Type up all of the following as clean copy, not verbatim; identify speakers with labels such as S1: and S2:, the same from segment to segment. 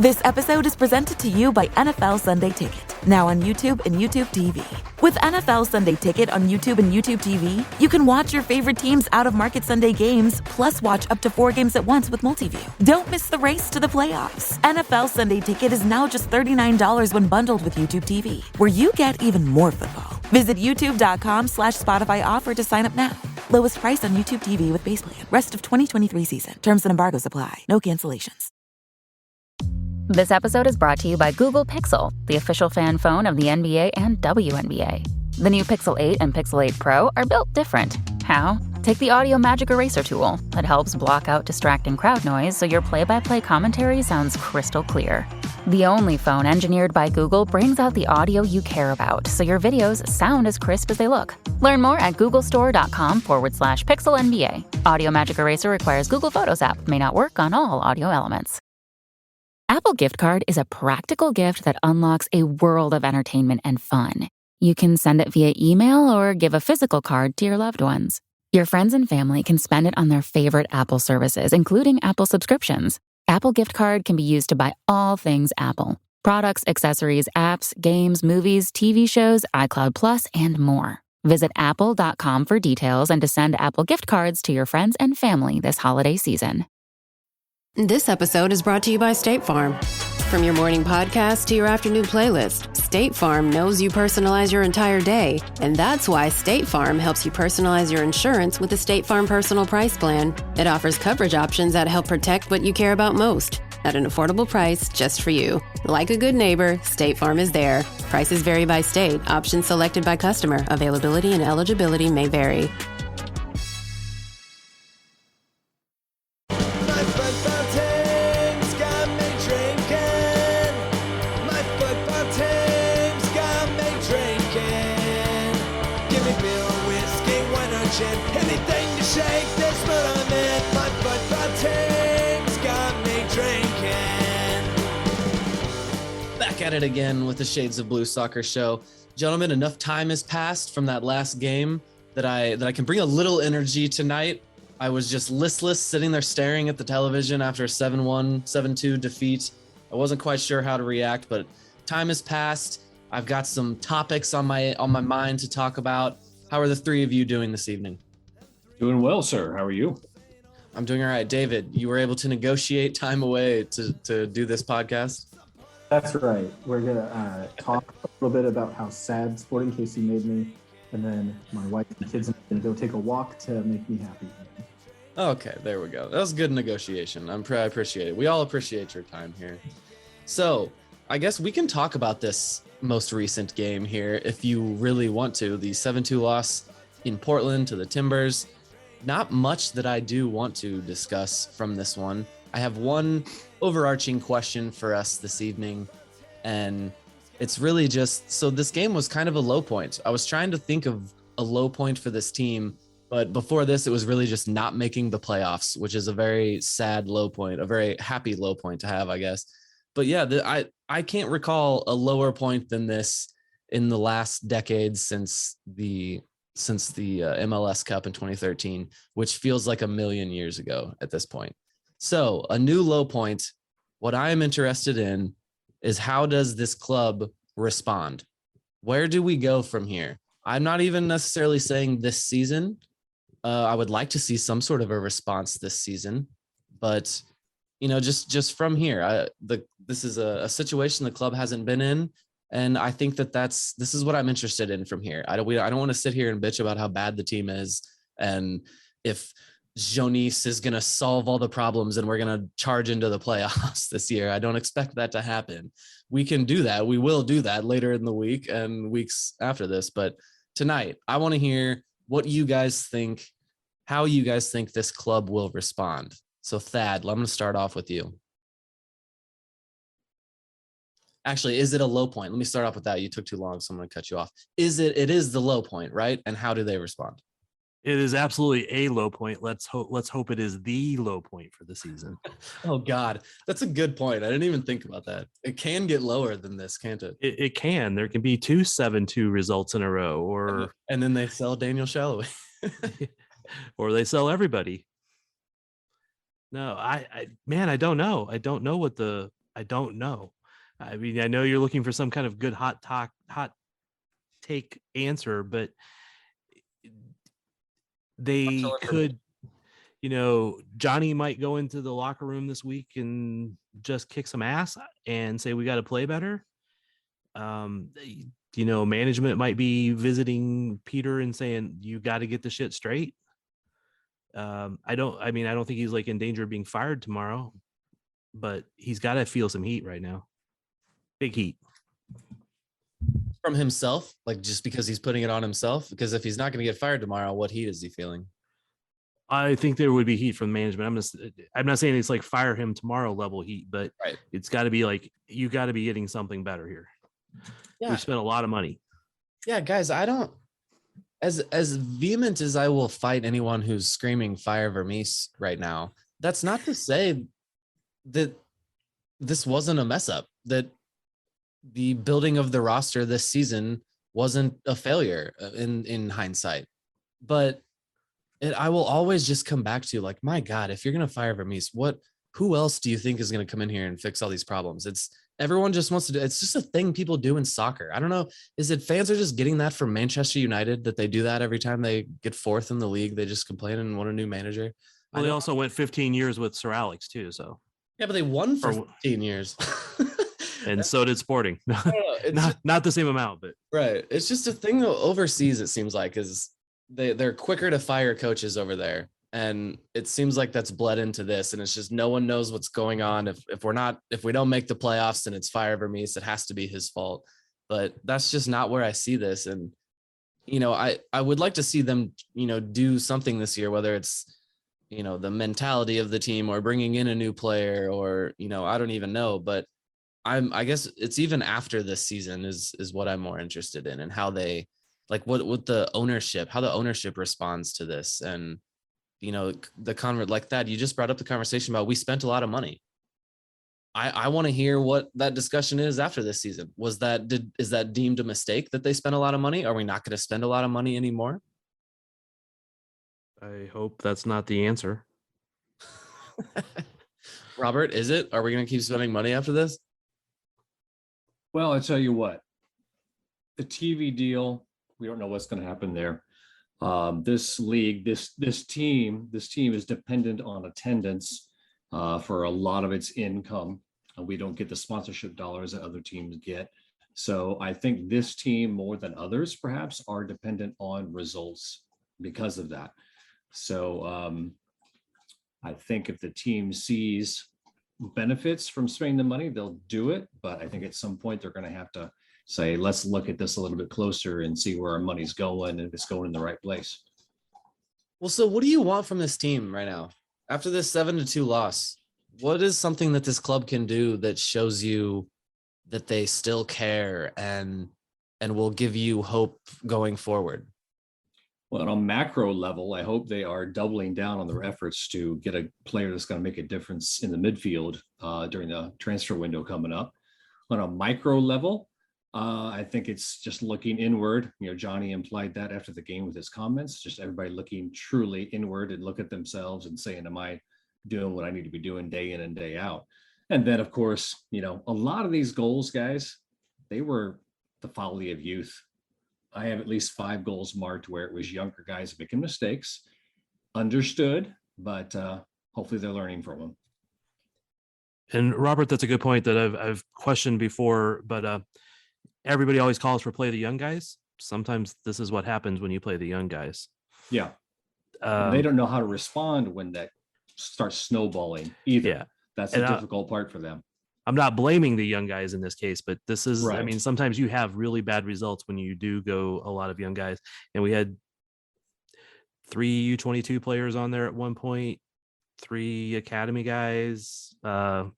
S1: This episode is presented to you by NFL Sunday Ticket, now on YouTube and YouTube TV. With NFL Sunday Ticket on YouTube and YouTube TV, you can watch your favorite teams' out-of-market Sunday games, plus watch up to 4 games at once with Multiview. Don't miss the race to the playoffs. NFL Sunday Ticket is now just $39 when bundled with YouTube TV, where you get even more football. Visit youtube.com/Spotify offer to sign up now. Lowest price on YouTube TV with base plan. Rest of 2023 season. Terms and embargoes apply. No cancellations.
S2: This episode is brought to you by Google Pixel, the official fan phone of the NBA and WNBA. The new Pixel 8 and Pixel 8 Pro are built different. How? Take the Audio Magic Eraser tool that helps block out distracting crowd noise so your play-by-play commentary sounds crystal clear. The only phone engineered by Google brings out the audio you care about so your videos sound as crisp as they look. Learn more at googlestore.com/Pixel NBA. Audio Magic Eraser requires Google Photos app. May not work on all audio elements. Apple Gift Card is a practical gift that unlocks a world of entertainment and fun. You can send it via email or give a physical card to your loved ones. Your friends and family can spend it on their favorite Apple services, including Apple subscriptions. Apple Gift Card can be used to buy all things Apple: products, accessories, apps, games, movies, TV shows, iCloud Plus, and more. Visit apple.com for details and to send Apple Gift Cards to your friends and family this holiday season.
S3: This episode is brought to you by State Farm. From your morning podcast to your afternoon playlist, State Farm knows you personalize your entire day, and that's why State Farm helps you personalize your insurance with the State Farm Personal Price Plan. It offers coverage options that help protect what you care about most at an affordable price just for you. Like a good neighbor, State Farm is there. Prices vary by state. Options selected by customer. Availability and eligibility may vary.
S4: Anything to shake this mood I'm in. My football team's got me drinking.
S5: Back at it again with the Shades of Blue Soccer Show. Gentlemen, enough time has passed from that last game that I can bring a little energy tonight. I was just listless, sitting there staring at the television after a 7-1, 7-2 defeat. I wasn't quite sure how to react, but time has passed. I've got some topics on my mind to talk about. How are the three of you doing this evening?
S6: Doing well, sir. How are you?
S5: I'm doing all right. David, you were able to negotiate time away to do this podcast?
S7: That's right. We're going to talk a little bit about how sad Sporting KC made me, and then my wife and kids are going to go take a walk to make me happy.
S5: Okay, there we go. That was good negotiation. I appreciate it. We all appreciate your time here. So I guess we can talk about this most recent game here if you really want to. The 7-2 loss in Portland to the Timbers. Not much that I do want to discuss from this one. I have one overarching question for us this evening, and it's really just, so this game was kind of a low point. I was trying to think of a low point for this team, but before this, it was really just not making the playoffs, which is a very sad low point, a very happy low point to have, I guess. But yeah, I can't recall a lower point than this in the last decade since the MLS Cup in 2013, which feels like a million years ago at this point. So a new low point. What I am interested in is, how does this club respond? Where do we go from here? I'm not even necessarily saying this season. I would like to see some sort of a response this season, but just from here, this is a situation the club hasn't been in, and I think this is what I'm interested in from here. I don't want to sit here and bitch about how bad the team is, and if Tzionis is going to solve all the problems and we're going to charge into the playoffs this year. I don't expect that to happen. We can do that. We will do that later in the week and weeks after this. But tonight, I want to hear what you guys think, how you guys think this club will respond. So Thad, I'm going to start off with you. Actually, is it a low point? Let me start off with that. You took too long, so I'm going to cut you off. It is the low point, right? And how do they respond?
S8: It is absolutely a low point. Let's hope it is the low point for the season.
S5: Oh God, that's a good point. I didn't even think about that. It can get lower than this, can't it?
S8: It can. There can be 2 7-2 results in a row,
S5: and then they sell Daniel Shalhoub,
S8: or they sell everybody. No, I don't know. I don't know what the I don't know. I mean, I know you're looking for some kind of good hot take answer, but they could, Johnny might go into the locker room this week and just kick some ass and say, we got to play better. Management might be visiting Peter and saying, you got to get the shit straight. I don't think he's like in danger of being fired tomorrow, but he's got to feel some heat right now. Big heat.
S5: From himself, like just because he's putting it on himself? Because if he's not going to get fired tomorrow, what heat is he feeling?
S8: I think there would be heat from management. I'm not saying it's like fire him tomorrow level heat, but
S5: right.
S8: It's got to be like, you got to be getting something better here.
S5: Yeah.
S8: We spent a lot of money.
S5: Yeah, guys, I don't, as vehement as I will fight anyone who's screaming fire Vermees right now, that's not to say that this wasn't a mess up, that the building of the roster this season wasn't a failure in hindsight. But I will always just come back to, like, my God, if you're going to fire Vermees, who else do you think is going to come in here and fix all these problems? Everyone just wants to do, it's just a thing people do in soccer. I don't know. Is it fans are just getting that from Manchester United, that they do that every time they get fourth in the league? They just complain and want a new manager.
S8: Well, they also went 15 years with Sir Alex too. So
S5: yeah, but they won for 15 years.
S8: And so did Sporting. Not the same amount, but
S5: right. It's just a thing overseas. It seems like is they're quicker to fire coaches over there. And it seems like that's bled into this. And it's just, no one knows what's going on. If we don't make the playoffs and it's fire Vermees, it has to be his fault. But that's just not where I see this. And, I would like to see them, do something this year, whether it's, the mentality of the team or bringing in a new player or, I don't even know, but I guess it's even after this season is what I'm more interested in, and how they, like, what the ownership, how the ownership responds to this. And, like that, you just brought up the conversation about, we spent a lot of money. I want to hear what that discussion is after this season. Is that deemed a mistake that they spent a lot of money? Are we not going to spend a lot of money anymore?
S8: I hope that's not the answer.
S5: Robert, is it? Are we going to keep spending money after this?
S6: Well, I tell you what, the TV deal, we don't know what's going to happen there. This league, this team is dependent on attendance for a lot of its income. We don't get the sponsorship dollars that other teams get. So I think this team, more than others, perhaps, are dependent on results because of that. So I think if the team sees benefits from spending the money, they'll do it. But I think at some point they're going to have to say, let's look at this a little bit closer and see where our money's going and if it's going in the right place.
S5: Well, so what do you want from this team right now? After this 7-2 loss, what is something that this club can do that shows you that they still care and will give you hope going forward?
S6: Well, on a macro level, I hope they are doubling down on their efforts to get a player that's going to make a difference in the midfield during the transfer window coming up. On a micro level, I think it's just looking inward. Johnny implied that after the game with his comments, just everybody looking truly inward and look at themselves and saying, am I doing what I need to be doing day in and day out? And then, of course, a lot of these goals, guys, they were the folly of youth. I have at least 5 goals marked where it was younger guys making mistakes, understood, but hopefully they're learning from them.
S8: And Robert, that's a good point that I've questioned before, but everybody always calls for play the young guys. Sometimes this is what happens when you play the young guys.
S6: Yeah. They don't know how to respond when that starts snowballing either. Yeah. That's the difficult part for them.
S8: I'm not blaming the young guys in this case, but this is,
S6: right.
S8: I mean, sometimes you have really bad results when you do go a lot of young guys. And we had 3 U22 players on there at one point, 3 academy guys. And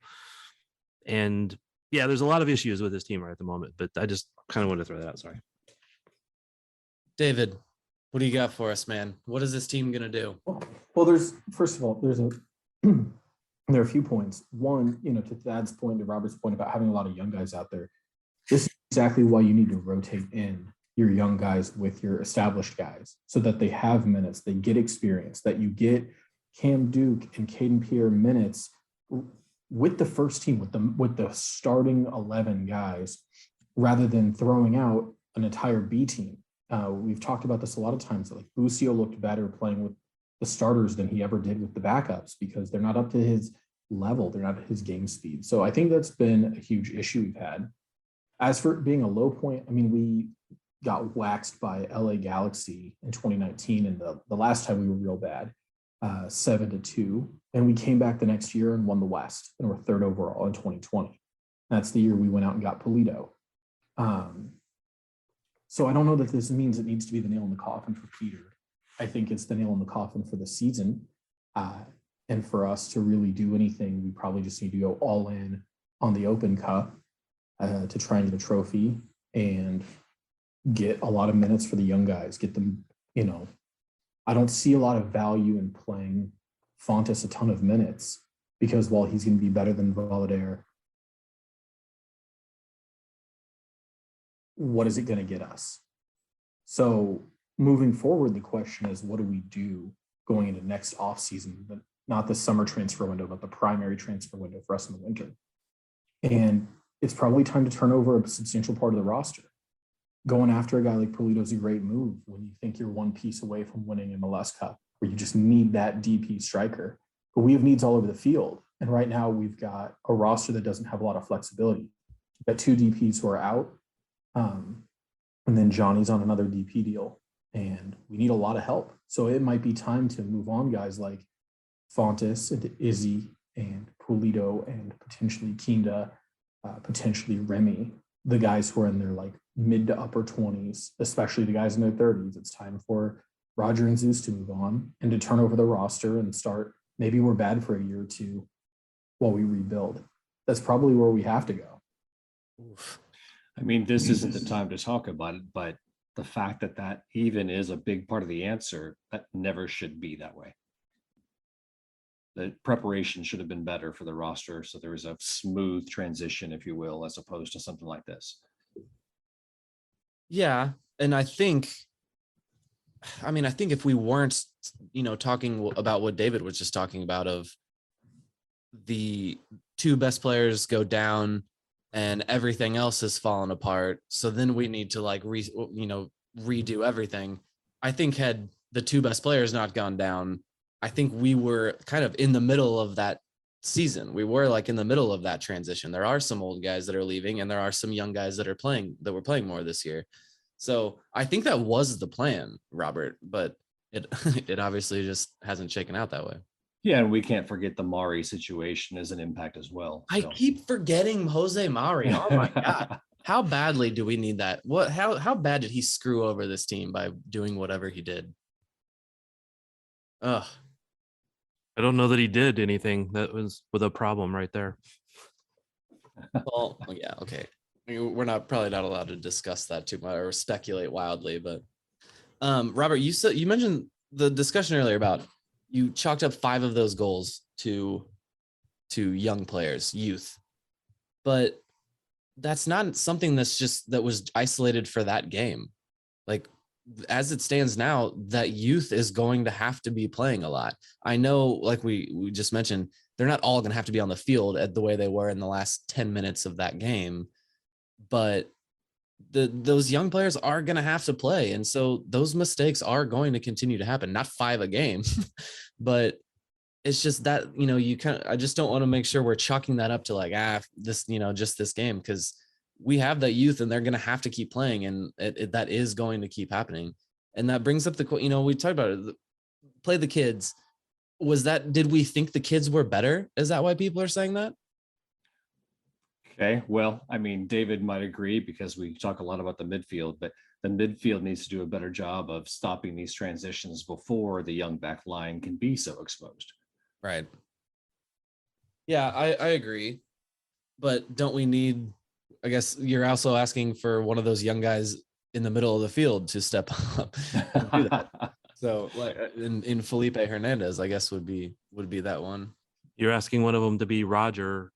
S8: yeah, there's a lot of issues with this team right at the moment, but I just kind of wanted to throw that out. Sorry.
S5: David, what do you got for us, man? What is this team going to do?
S7: Well, there are a few points. One, to Thad's point, to Robert's point about having a lot of young guys out there, this is exactly why you need to rotate in your young guys with your established guys so that they have minutes, they get experience, that you get Cam Duke and Caden Pierre minutes with the first team, with the starting 11 guys, rather than throwing out an entire B team. We've talked about this a lot of times. Like Busio looked better playing with the starters than he ever did with the backups because they're not up to his level. They're not at his game speed. So I think that's been a huge issue we've had. As for being a low point, I mean, we got waxed by LA Galaxy in 2019, and the last time we were real bad, 7-2. And we came back the next year and won the West, and we're third overall in 2020. That's the year we went out and got Polito. So I don't know that this means it needs to be the nail in the coffin for Peter. I think it's the nail in the coffin for the season. And for us to really do anything, we probably just need to go all in on the Open Cup to try and get a trophy and get a lot of minutes for the young guys, get them, I don't see a lot of value in playing Fontes a ton of minutes because while he's going to be better than Valadair, what is it going to get us? So moving forward, the question is, what do we do going into next offseason, but not the summer transfer window, but the primary transfer window for us in the winter? And it's probably time to turn over a substantial part of the roster. Going after a guy like Polito is a great move when you think you're one piece away from winning MLS Cup, where you just need that DP striker. But we have needs all over the field. And right now we've got a roster that doesn't have a lot of flexibility. We've got two DPs who are out. And then Johnny's on another DP deal. And we need a lot of help. So it might be time to move on guys like Fontes and Izzy and Polito and potentially Kinda, potentially Remy, the guys who are in their like mid to upper 20s, especially the guys in their 30s. It's time for Roger and Zeus to move on and to turn over the roster and start. Maybe we're bad for a year or two while we rebuild. That's probably where we have to go.
S6: Oof. I mean, this isn't the time to talk about it, but the fact that that even is a big part of the answer, that never should be that way. The preparation should have been better for the roster, so there was a smooth transition, if you will, as opposed to something like this.
S5: Yeah, and I think if we weren't, talking about what David was just talking about, of the two best players go down and everything else has fallen apart, so then we need to redo everything. I think had the two best players not gone down, I think we were kind of in the middle of that season. We were like in the middle of that transition. There are some old guys that are leaving and there are some young guys that were playing more this year. So I think that was the plan, Robert, but it obviously just hasn't shaken out that way.
S6: Yeah, and we can't forget the Mari situation as an impact as well.
S5: I keep forgetting Jose Mari. Oh my God. How badly do we need that? How bad did he screw over this team by doing whatever he did? Ugh.
S8: I don't know that he did anything that was with a problem right there.
S5: Well, yeah, okay. I mean, we're probably not allowed to discuss that too much or speculate wildly, but Robert, you mentioned the discussion earlier about you chalked up 5 of those goals to young players, youth, but that's not something that was isolated for that game. Like, as it stands now, that youth is going to have to be playing a lot. I know, like we just mentioned, they're not all going to have to be on the field at the way they were in the last 10 minutes of that game, but those young players are going to have to play. And so those mistakes are going to continue to happen, not 5 a game, but it's just that, I just don't want to make sure we're chalking that up to like, this, just this game, because we have that youth and they're going to have to keep playing, and that is going to keep happening. And that brings up we talked about it, play the kids. Did we think the kids were better? Is that why people are saying that?
S6: Okay, well, I mean, David might agree because we talk a lot about the midfield, but the midfield needs to do a better job of stopping these transitions before the young back line can be so exposed.
S5: Right. Yeah, I agree. But don't we need, I guess you're also asking for one of those young guys in the middle of the field to step up and do that. So like in Felipe Hernandez, I guess would be that one.
S8: You're asking one of them to be Roger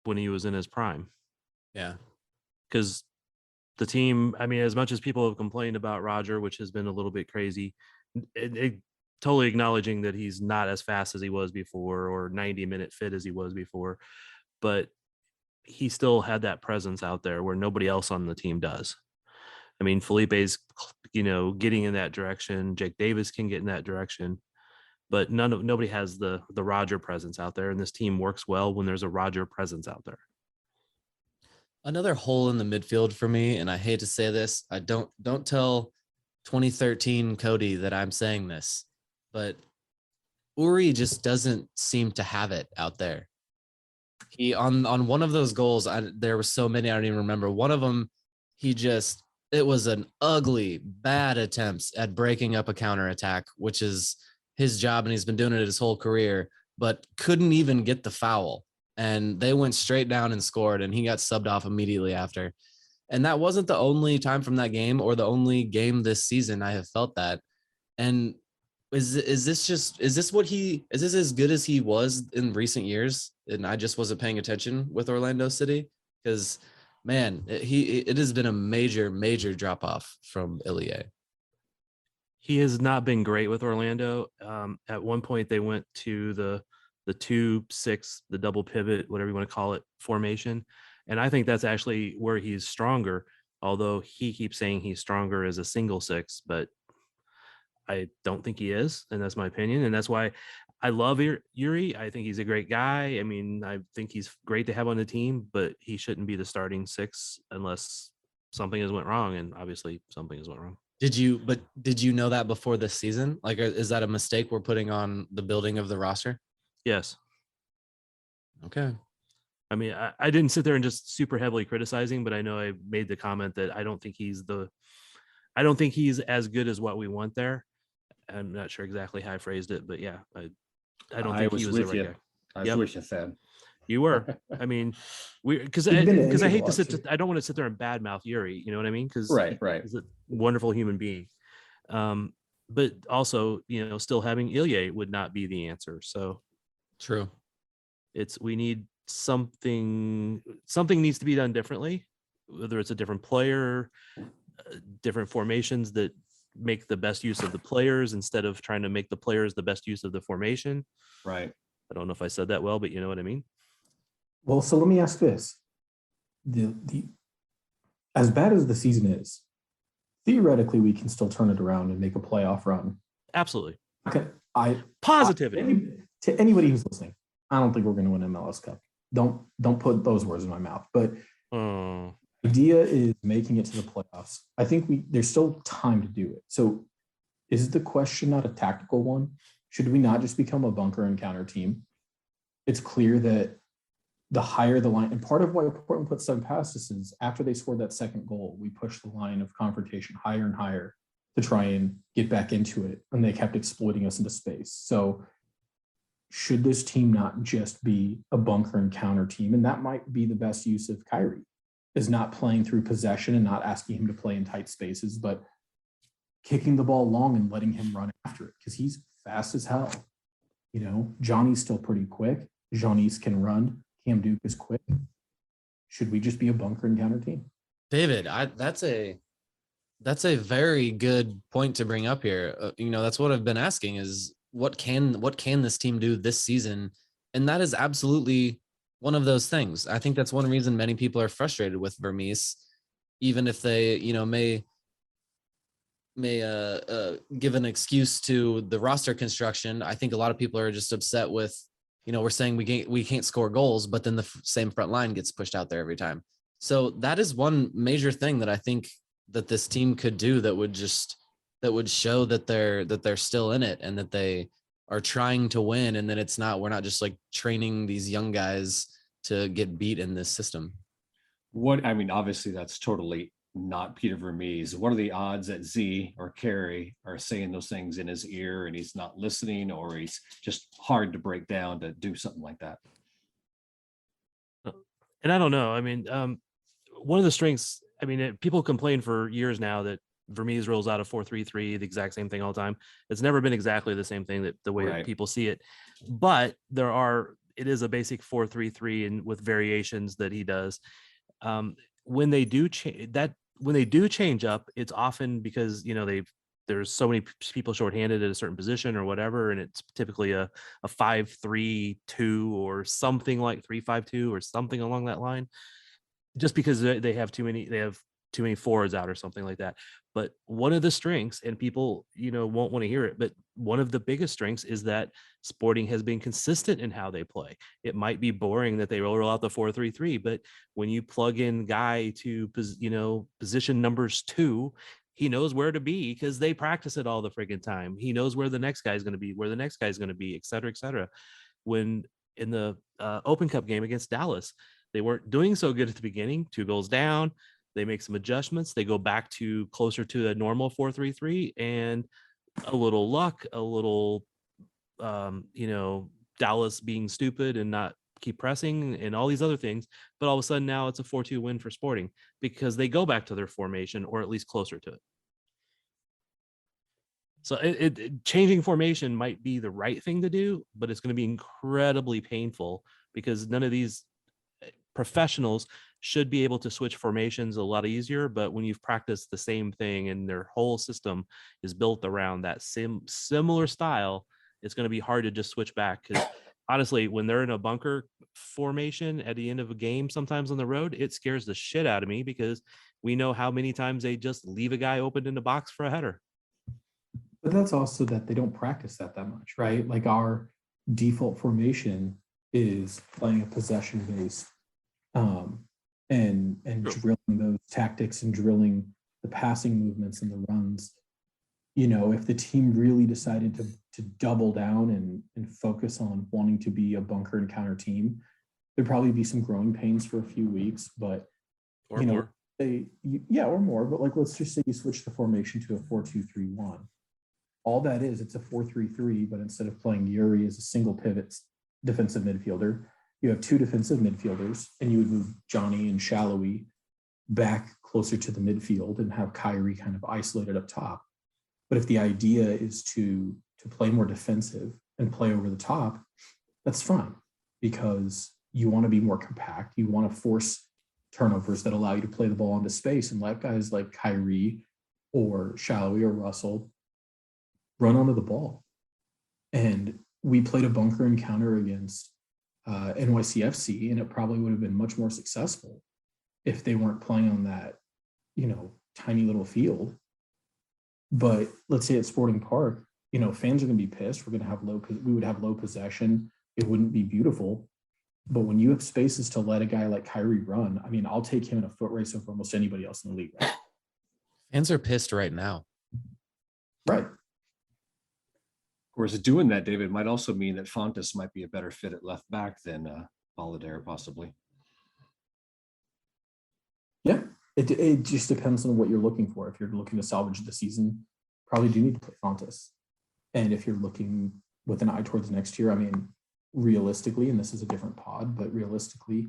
S8: when he was in his prime.
S5: Yeah.
S8: Because the team, I mean, as much as people have complained about Roger, which has been a little bit crazy, totally acknowledging that he's not as fast as he was before or 90-minute fit as he was before, but he still had that presence out there where nobody else on the team does. I mean, Felipe's, getting in that direction. Jake Davis can get in that direction, but nobody has the Roger presence out there. And this team works well when there's a Roger presence out there.
S5: Another hole in the midfield for me, and I hate to say this, I don't tell 2013 Cody that I'm saying this, but Uri just doesn't seem to have it out there. He on one of those goals, there were so many I don't even remember. One of them, it was an ugly, bad attempt at breaking up a counterattack, which is his job, and he's been doing it his whole career, but couldn't even get the foul. And they went straight down and scored, and he got subbed off immediately after. And that wasn't the only time from that game or the only game this season I have felt that. And is this as good as he was in recent years? And I just wasn't paying attention with Orlando City, because man, it has been a major drop off from Ilie.
S8: He has not been great with Orlando. At one point they went to the 2-6, the double pivot, whatever you want to call it, formation. And I think that's actually where he's stronger, although he keeps saying he's stronger as a single 6, but I don't think he is. And that's my opinion. And that's why I love Yuri. I think he's a great guy. I mean, I think he's great to have on the team, but he shouldn't be the starting 6 unless something has went wrong. And obviously something has went wrong.
S5: Did you know that before this season? Like, is that a mistake we're putting on the building of the roster?
S8: Yes.
S5: Okay.
S8: I mean, I didn't sit there and just super heavily criticizing, but I know I made the comment that I don't think he's as good as what we want there. I'm not sure exactly how I phrased it, but yeah, I don't think he was the right guy.
S6: I wish I said.
S8: You were. I mean, because I hate to I don't want to sit there and badmouth Yuri. You know what I mean? Because
S6: right.
S8: He's a wonderful human being. But also, still having Ilie would not be the answer. So
S5: true.
S8: We need something needs to be done differently, whether it's a different player, different formations that make the best use of the players instead of trying to make the players the best use of the formation.
S6: Right.
S8: I don't know if I said that well, but you know what I mean?
S7: Well, so let me ask this. As bad as the season is, theoretically, we can still turn it around and make a playoff run.
S8: Absolutely.
S7: Okay.
S8: Positivity.
S7: To anybody who's listening, I don't think we're going to win MLS Cup. Don't put those words in my mouth. But the idea is making it to the playoffs. I think there's still time to do it. So is the question not a tactical one? Should we not just become a bunker and counter team? It's clear that the higher the line, and part of why Portland put 7 past us is after they scored that second goal, we pushed the line of confrontation higher and higher to try and get back into it. And they kept exploiting us into space. So should this team not just be a bunker and counter team? And that might be the best use of Khiry, is not playing through possession and not asking him to play in tight spaces, but kicking the ball long and letting him run after it, because he's fast as hell. Johnny's still pretty quick. Tzionis can run. Cam Duke is quick. Should we just be a bunker and counter team?
S5: David, that's a very good point to bring up here. That's what I've been asking is what can this team do this season? And that is absolutely one of those things. I think that's one reason many people are frustrated with Vermees, even if they, may give an excuse to the roster construction. I think a lot of people are just upset with, we're saying we can't score goals, but then the same front line gets pushed out there every time. So that is one major thing that I think that this team could do that would show that they're still in it and that they are trying to win. And then we're not just like training these young guys to get beat in this system.
S6: Obviously that's totally not Peter Vermees. What are the odds that Z or Khiry are saying those things in his ear and he's not listening, or he's just hard to break down to do something like that?
S8: And I don't know. One of the strengths, people complain for years now that Vermees rolls out a 4-3-3, the exact same thing all the time. It's never been exactly the same thing, that the way people see it. But it is a basic 4-3-3 and with variations that he does. When they do change up, it's often because, they've there's so many people shorthanded at a certain position or whatever, and it's typically a 5-3-2 or something like 3-5-2 or something along that line, just because they have too many forwards out or something like that. But one of the strengths, and people, won't want to hear it, but one of the biggest strengths is that Sporting has been consistent in how they play. It might be boring that they roll out the 4-3-3, but when you plug in Guy to, position numbers 2, he knows where to be because they practice it all the friggin' time. He knows where the next guy is going to be, et cetera, et cetera. When in the Open Cup game against Dallas, they weren't doing so good at the beginning, 2 goals down. They make some adjustments. They go back to closer to a normal 4-3-3, and a little luck, a little, Dallas being stupid and not keep pressing and all these other things. But all of a sudden now it's a 4-2 win for Sporting because they go back to their formation, or at least closer to it. So changing formation might be the right thing to do, but it's going to be incredibly painful because none of these professionals should be able to switch formations a lot easier. But when you've practiced the same thing and their whole system is built around that similar style, it's going to be hard to just switch back. Because honestly, when they're in a bunker formation at the end of a game, sometimes on the road, it scares the shit out of me because we know how many times they just leave a guy open in the box for a header.
S7: But that's also that they don't practice that much, right? Like our default formation is playing a possession based and drilling those tactics and drilling the passing movements and the runs. If the team really decided to double down and focus on wanting to be a bunker and counter team, there'd probably be some growing pains for a few weeks, but
S8: or more.
S7: Or more. But like, let's just say you switch the formation to a 4-2-3-1. All that is, it's a 4-3-3, but instead of playing Yuri as a single pivot defensive midfielder, you have 2 defensive midfielders, and you would move Johnny and Shallowy back closer to the midfield and have Khiry kind of isolated up top. But if the idea is to play more defensive and play over the top, that's fine, because you want to be more compact. You want to force turnovers that allow you to play the ball into space and let guys like Khiry or Shallowy or Russell run onto the ball. And we played a bunker and counter against NYCFC, and it probably would have been much more successful if they weren't playing on that, tiny little field. But let's say at Sporting Park, fans are going to be pissed. We would have low possession. It wouldn't be beautiful. But when you have spaces to let a guy like Khiry run, I mean, I'll take him in a foot race over almost anybody else in the league. Right?
S5: Fans are pissed right now.
S7: Right.
S6: Of course, doing that, David, might also mean that Fontes might be a better fit at left back than Balader, possibly.
S7: Yeah, it just depends on what you're looking for. If you're looking to salvage the season, probably do need to play Fontes. And if you're looking with an eye towards next year, I mean, realistically, and this is a different pod, but realistically,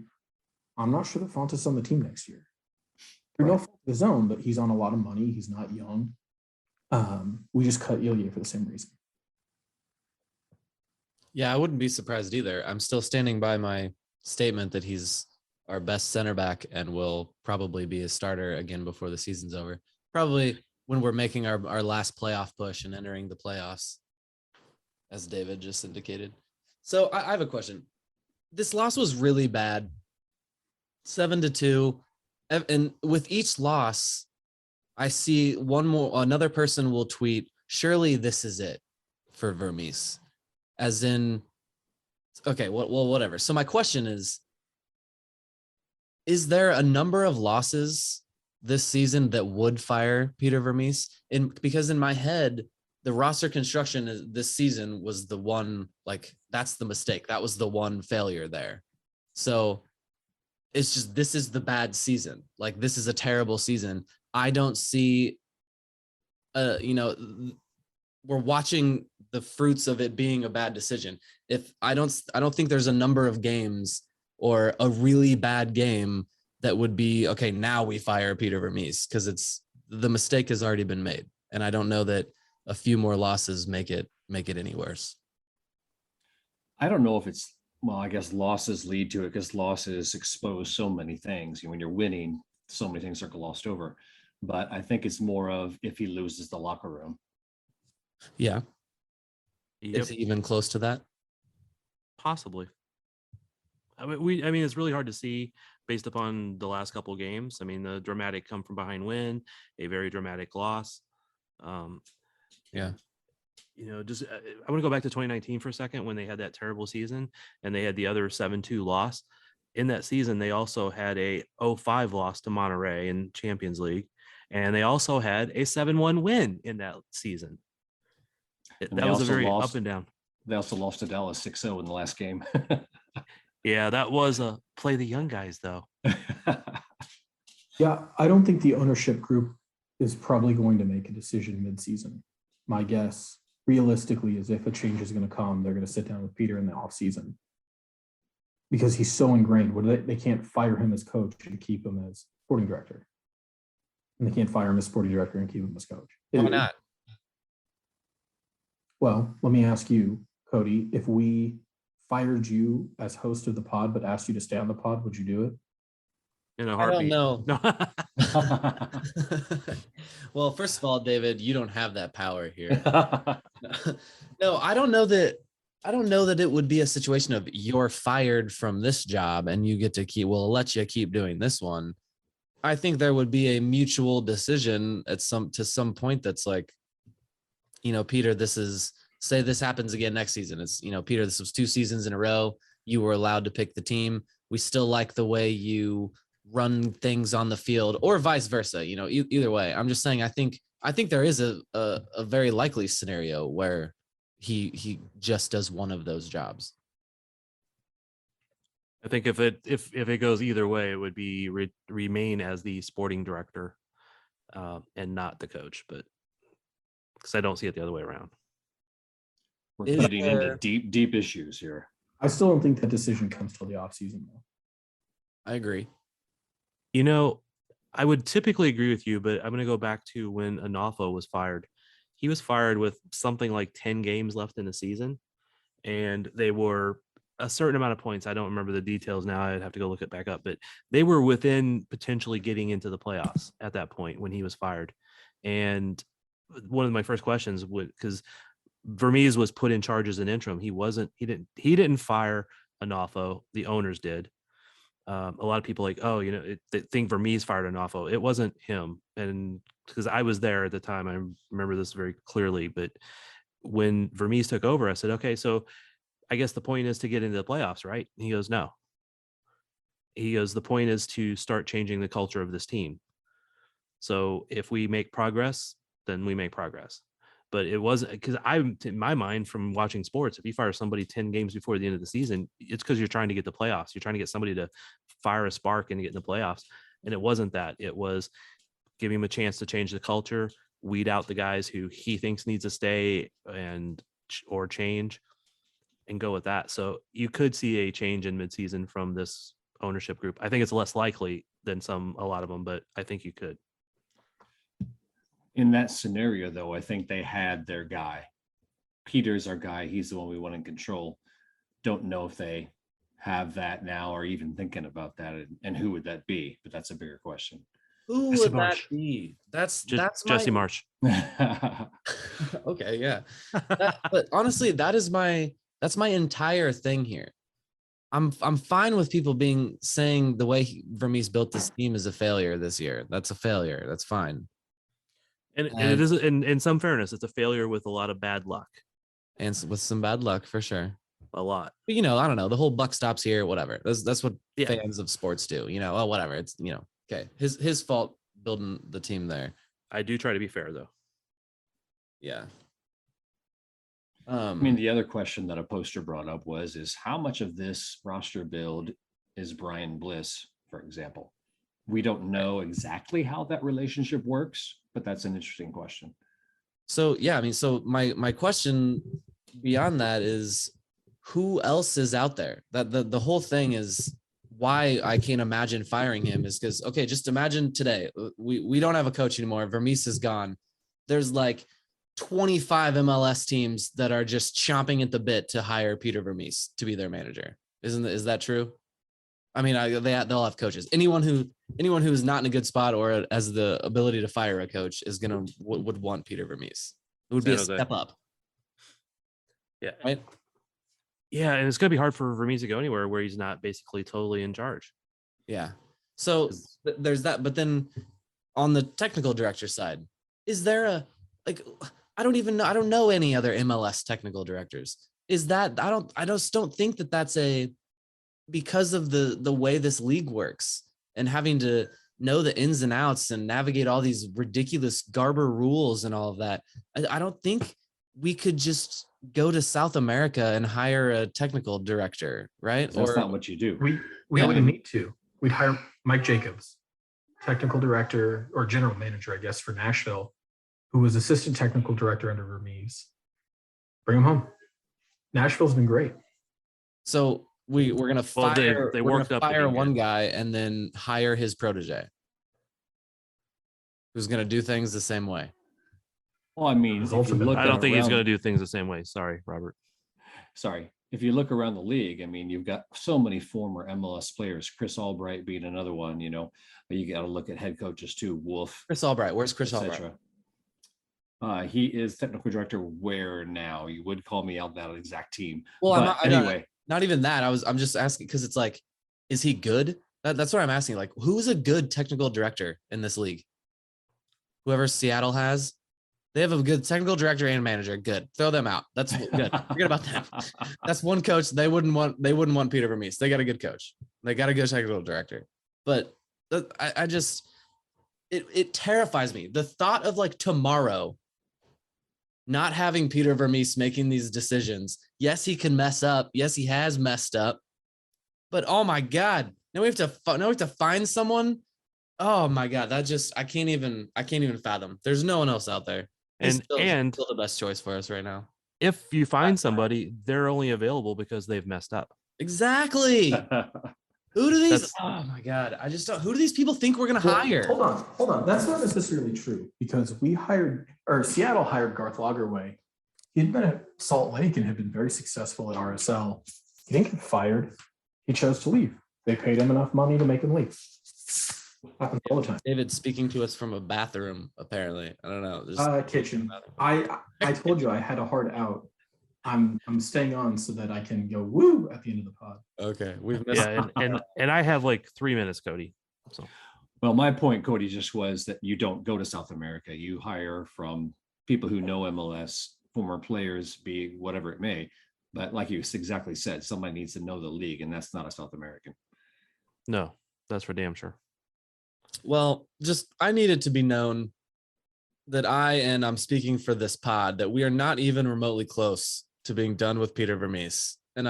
S7: I'm not sure that Fontes is on the team next year. They're no fault of his own, but he's on a lot of money. He's not young. We just cut Ilya for the same reason.
S5: Yeah, I wouldn't be surprised either. I'm still standing by my statement that he's our best center back and will probably be a starter again before the season's over. Probably when we're making our last playoff push and entering the playoffs, as David just indicated. So I have a question. This loss was really bad, 7-2. And with each loss, I see another person will tweet, surely this is it for Vermes. As in, okay, well, whatever. So my question is there a number of losses this season that would fire Peter Vermes? Because in my head, the roster construction this season was the one, like, that's the mistake. That was the one failure there. So it's just, this is the bad season. Like, this is a terrible season. I don't see, we're watching the fruits of it being a bad decision. If I don't think there's a number of games or a really bad game that would be, okay, now we fire Peter Vermes, because the mistake has already been made. And I don't know that a few more losses make it any worse.
S6: I don't know if I guess losses lead to it, because losses expose so many things. When you're winning, so many things are glossed over. But I think it's more of if he loses the locker room.
S5: Yeah.
S8: Yep,
S5: Is he even close to that?
S8: possibly. I mean, it's really hard to see based upon the last couple of games. I mean, the dramatic come from behind win, a very dramatic loss.
S5: Yeah.
S8: Just I want to go back to 2019 for a second when they had that terrible season and they had the other 7-2 loss. In that season, they also had a 0-5 loss to Monterey in Champions League, and they also had a 7-1 win in that season. That was a very up and down.
S6: They also lost to Dallas 6-0 in the last game.
S8: Yeah, that was a play the young guys, though.
S7: Yeah, I don't think the ownership group is probably going to make a decision mid-season. My guess, realistically, is if a change is going to come, they're going to sit down with Peter in the offseason. Because he's so ingrained, they can't fire him as coach and keep him as sporting director. And they can't fire him as sporting director and keep him as coach.
S5: Why not?
S7: Well, let me ask you, Cody, if we fired you as host of the pod but asked you to stay on the pod, would you do it?
S8: In a
S5: I don't
S8: heartbeat.
S5: know.
S8: No.
S5: Well, first of all, David, you don't have that power here. No, I don't know that it would be a situation of you're fired from this job and you get to we'll let you keep doing this one. I think there would be a mutual decision to some point that's like, Peter, say this happens again next season. It's, Peter, this was 2 seasons in a row. You were allowed to pick the team. We still like the way you run things on the field, or vice versa. Either way. I'm just saying, I think there is a very likely scenario where he just does one of those jobs.
S8: I think if it goes either way, it would be remain as the sporting director and not the coach, but because I don't see it the other way around.
S6: We're getting into deep issues here.
S7: I still don't think that decision comes till the offseason, though.
S5: I agree.
S8: I would typically agree with you, but I'm going to go back to when Anolfo was fired. He was fired with something like 10 games left in the season, and they were a certain amount of points. I don't remember the details now. I'd have to go look it back up, but they were within potentially getting into the playoffs at that point when he was fired. And one of my first questions would, because Vermees was put in charge as an interim. He didn't fire Anolfo. The owners did. A lot of people they think Vermees fired Anolfo. It wasn't him. And because I was there at the time, I remember this very clearly, but when Vermees took over, I said, okay, so I guess the point is to get into the playoffs, right? And he goes, no. He goes, the point is to start changing the culture of this team. So if we make progress, then we make progress. But it wasn't, because in my mind, from watching sports, if you fire somebody 10 games before the end of the season, it's because you're trying to get the playoffs. You're trying to get somebody to fire a spark and get in the playoffs. And it wasn't that. It was giving him a chance to change the culture, weed out the guys who he thinks needs to stay or change, and go with that. So you could see a change in midseason from this ownership group. I think it's less likely than a lot of them, but I think you could.
S6: In that scenario, though, I think they had their guy. Peter's our guy. He's the one we want in control. Don't know if they have that now or even thinking about that. And who would that be? But that's a bigger question.
S5: Who would that be? That's
S8: Jesse Marsh.
S5: Okay, yeah. But honestly, that's my entire thing here. I'm fine with people saying the way Vermees built this team is a failure this year. That's a failure. That's fine.
S8: And it is, in some fairness, it's a failure with a lot of bad luck.
S5: And with some bad luck, for sure.
S8: A lot.
S5: But, I don't know. The whole buck stops here, whatever. That's what fans of sports do. Whatever. It's, okay. His fault building the team there.
S8: I do try to be fair, though.
S5: Yeah.
S6: I mean, the other question that a poster brought up is how much of this roster build is Brian Bliss, for example? We don't know exactly how that relationship works, but that's an interesting question.
S5: So, yeah, I mean, so my question beyond that is who else is out there? That the whole thing is why I can't imagine firing him is because, okay, just imagine today, we don't have a coach anymore. Vermees is gone. There's like 25 MLS teams that are just chomping at the bit to hire Peter Vermees to be their manager. Is that true? I mean, they'll have coaches. Anyone who is not in a good spot or has the ability to fire a coach is would want Peter Vermees. It would be
S8: San
S5: a
S8: Jose.
S5: step up.
S8: Yeah.
S5: Right.
S8: Yeah, and it's going to be hard for Vermees to go anywhere where he's not basically totally in charge.
S5: Yeah. So there's that. But then on the technical director side, is there I don't even know. I don't know any other MLS technical directors. Is that I just don't think that that's because of the way this league works and having to know the ins and outs and navigate all these ridiculous Garber rules and all of that. I don't think we could just go to South America and hire a technical director, right?
S6: That's not what you do.
S7: We wouldn't need to. We'd hire Mike Jacobs, technical director or general manager, I guess, for Nashville, who was assistant technical director under Vermees. Bring him home. Nashville's been great.
S5: So we're gonna fire.
S8: They
S5: we're
S8: worked
S5: gonna
S8: up to
S5: fire
S8: being
S5: one
S8: good.
S5: guy and then hire his protege, who's gonna do things the same way.
S6: Well, I mean, if you look
S8: I don't think he's
S6: around-
S8: going to do things the same way. Sorry, Robert.
S6: Sorry. If you look around the league, I mean, you've got so many former MLS players, Chris Albright being another one, but you got to look at head coaches too, Wolf,
S5: Chris Albright. Where's Chris Albright?
S6: etc. He is technical director where now? You would call me out that exact team.
S5: Well,
S6: But anyway,
S5: not even that. I'm just asking because it's like, is he good? That's what I'm asking. Like, who's a good technical director in this league? Whoever Seattle has, they have a good technical director and manager. Good. Throw them out. That's good. Forget about that. That's one coach. They wouldn't want Peter Vermees. They got a good coach. They got a good technical director. But I just, it terrifies me. The thought of like tomorrow not having Peter Vermees making these decisions. Yes, he can mess up. Yes, he has messed up. But oh my God, now we have to find someone. Oh my God, that just I can't even fathom. There's no one else out there.
S8: And
S5: still the best choice for us right now.
S8: if you find somebody, they're only available because they've messed up.
S5: Exactly. Who do these? Oh my God, I just don't. Who do these people think we're gonna hire?
S7: Hold on. That's not necessarily true because Seattle hired Garth Lagerwey. He'd been at Salt Lake and had been very successful at RSL. He didn't get fired. He chose to leave. They paid him enough money to make him leave. Happens all the time.
S5: David speaking to us from a bathroom, apparently. I don't know.
S7: Kitchen. I told you I had a hard out. I'm staying on so that I can go woo at the end of the pod.
S5: Okay. We've missed
S8: And I have like 3 minutes, Cody. So
S6: well, my point, Cody, just was that you don't go to South America. You hire from people who know MLS, former players, be whatever it may. But like you exactly said, somebody needs to know the league, and that's not a South American.
S8: no, that's for damn sure.
S5: Well, just I need it to be known that I'm speaking for this pod, that we are not even remotely close to being done with Peter Vermees. And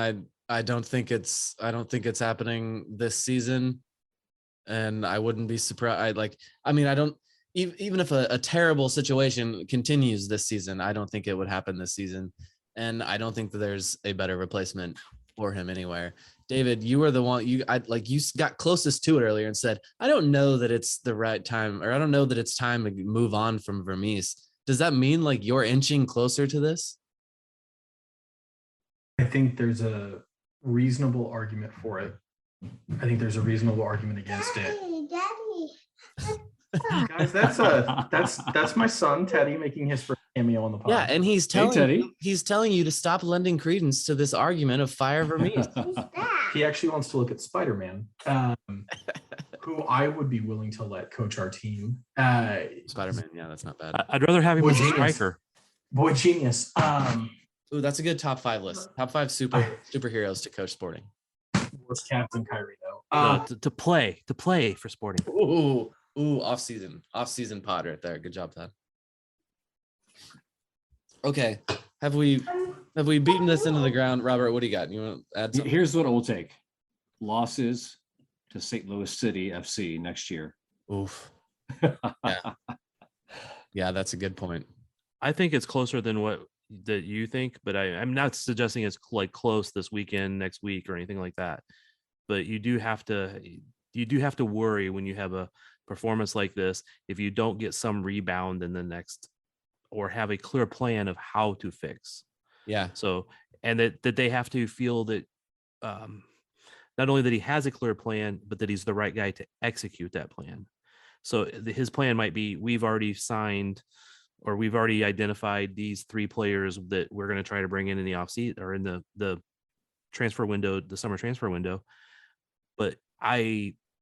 S5: I don't think it's happening this season. And I wouldn't be surprised. I don't even if a terrible situation continues this season, I don't think it would happen this season. And I don't think that there's a better replacement for him anywhere. David, you were the one you got closest to it earlier and said, I don't know that it's the right time, or I don't know that it's time to move on from Vermees. Does that mean like you're inching closer to this?
S7: I think there's a reasonable argument for it. I think there's a reasonable argument against it. Guys, that's my son Teddy making his first cameo on the pod.
S5: Yeah, and he's telling
S6: Teddy.
S5: he's telling you to stop lending credence to this argument of fire Vermees.
S7: He actually wants to look at Spider-Man, who I would be willing to let coach our team.
S5: Spider-Man, yeah, that's not bad.
S8: I'd rather have him
S7: Boy,
S8: as a
S7: genius.
S8: striker.
S7: Boy genius.
S5: Ooh, that's a good top 5 list. Top 5 superheroes to coach Sporting.
S7: Was Captain Khiry though?
S8: No, to play for Sporting.
S5: Ooh, off season pod right there. Good job, Todd. Okay, have we beaten this into the ground, Robert? What do you got? You want to add something?
S6: Here's what it will take: losses to St. Louis City FC next year.
S5: Oof. Yeah, that's a good point.
S8: I think it's closer than what that you think, but I'm not suggesting it's like close this weekend, next week, or anything like that. But you do have to worry when you have a performance like this if you don't get some rebound in the next, or have a clear plan of how to fix.
S5: Yeah.
S8: So, and that they have to feel that not only that he has a clear plan, but that he's the right guy to execute that plan. So his plan might be, we've already signed or we've already identified these 3 players that we're going to try to bring in the offseason or in the transfer window, the summer transfer window. But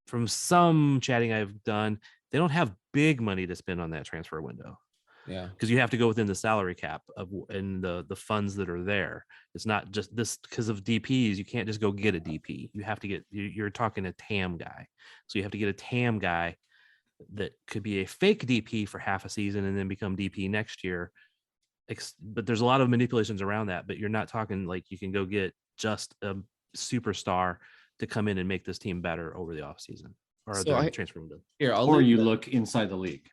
S8: from some chatting I've done, they don't have big money to spend on that transfer window.
S5: Yeah,
S8: because you have to go within the salary cap and the funds that are there. It's not just this because of DPs. You can't just go get a DP. You have to get. You're talking a TAM guy, so you have to get a TAM guy that could be a fake DP for half a season and then become DP next year. But there's a lot of manipulations around that. But you're not talking like you can go get just a superstar to come in and make this team better over the offseason or the transfer window.
S5: Here,
S6: or you look inside the league.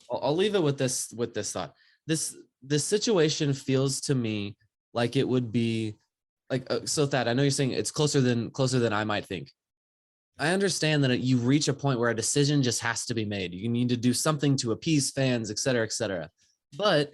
S5: I'll leave it with this thought. This situation feels to me like it would be like so Thad, I know you're saying it's closer than I might think. I understand that you reach a point where a decision just has to be made. You need to do something to appease fans, et cetera, et cetera. But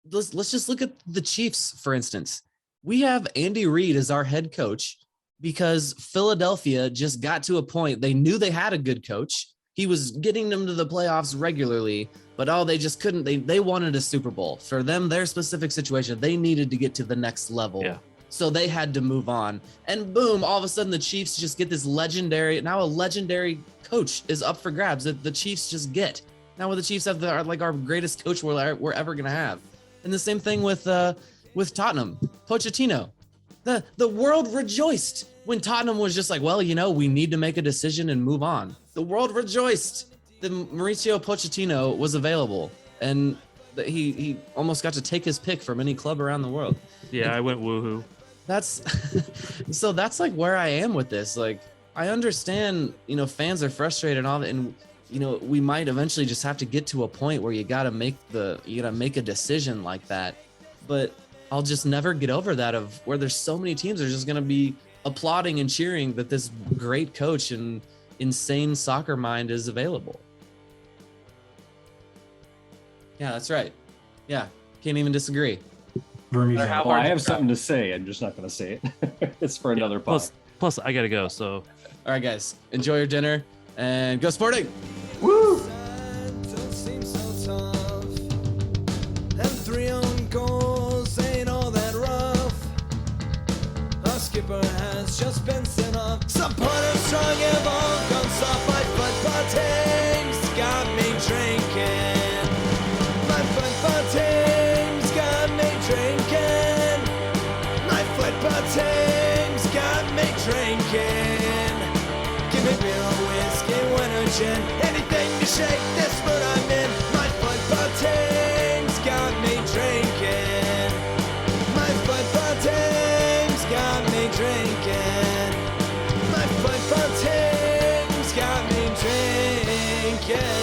S5: let's just look at the Chiefs, for instance. We have Andy Reid as our head coach because Philadelphia just got to a point. They knew they had a good coach. He was getting them to the playoffs regularly, but they just couldn't. They wanted a Super Bowl. For them, their specific situation, they needed to get to the next level. Yeah. So they had to move on. And boom, all of a sudden the Chiefs just get this legendary coach is up for grabs that the Chiefs just get. Now the Chiefs have our greatest coach we're ever going to have. And the same thing with Tottenham, Pochettino. The world rejoiced when Tottenham was just like, well, we need to make a decision and move on. The world rejoiced that Mauricio Pochettino was available and that he almost got to take his pick from any club around the world.
S8: Yeah, I went woohoo.
S5: That's so that's like where I am with this. Like, I understand, fans are frustrated and all that. And, we might eventually just have to get to a point where you got to make a decision like that. But I'll just never get over that of where there's so many teams that are just going to be applauding and cheering that this great coach and insane soccer mind is available. Yeah, that's right. Yeah, can't even disagree.
S6: Well, I have something to say. I'm just not going to say it. It's for another pod.
S8: Plus, I got to go. So,
S5: all right, guys, enjoy your dinner and go Sporting.
S6: Woo!
S4: Skipper has just been sent off. Supporters strong have all gone soft. My football team's got me drinking. My football team's got me drinking. My football team's got me drinking. Give me beer or whiskey, wine or gin, anything to shake this mood I'm in. My football team's got me drinking. My football team's got me drinking. My football team's got me drinking.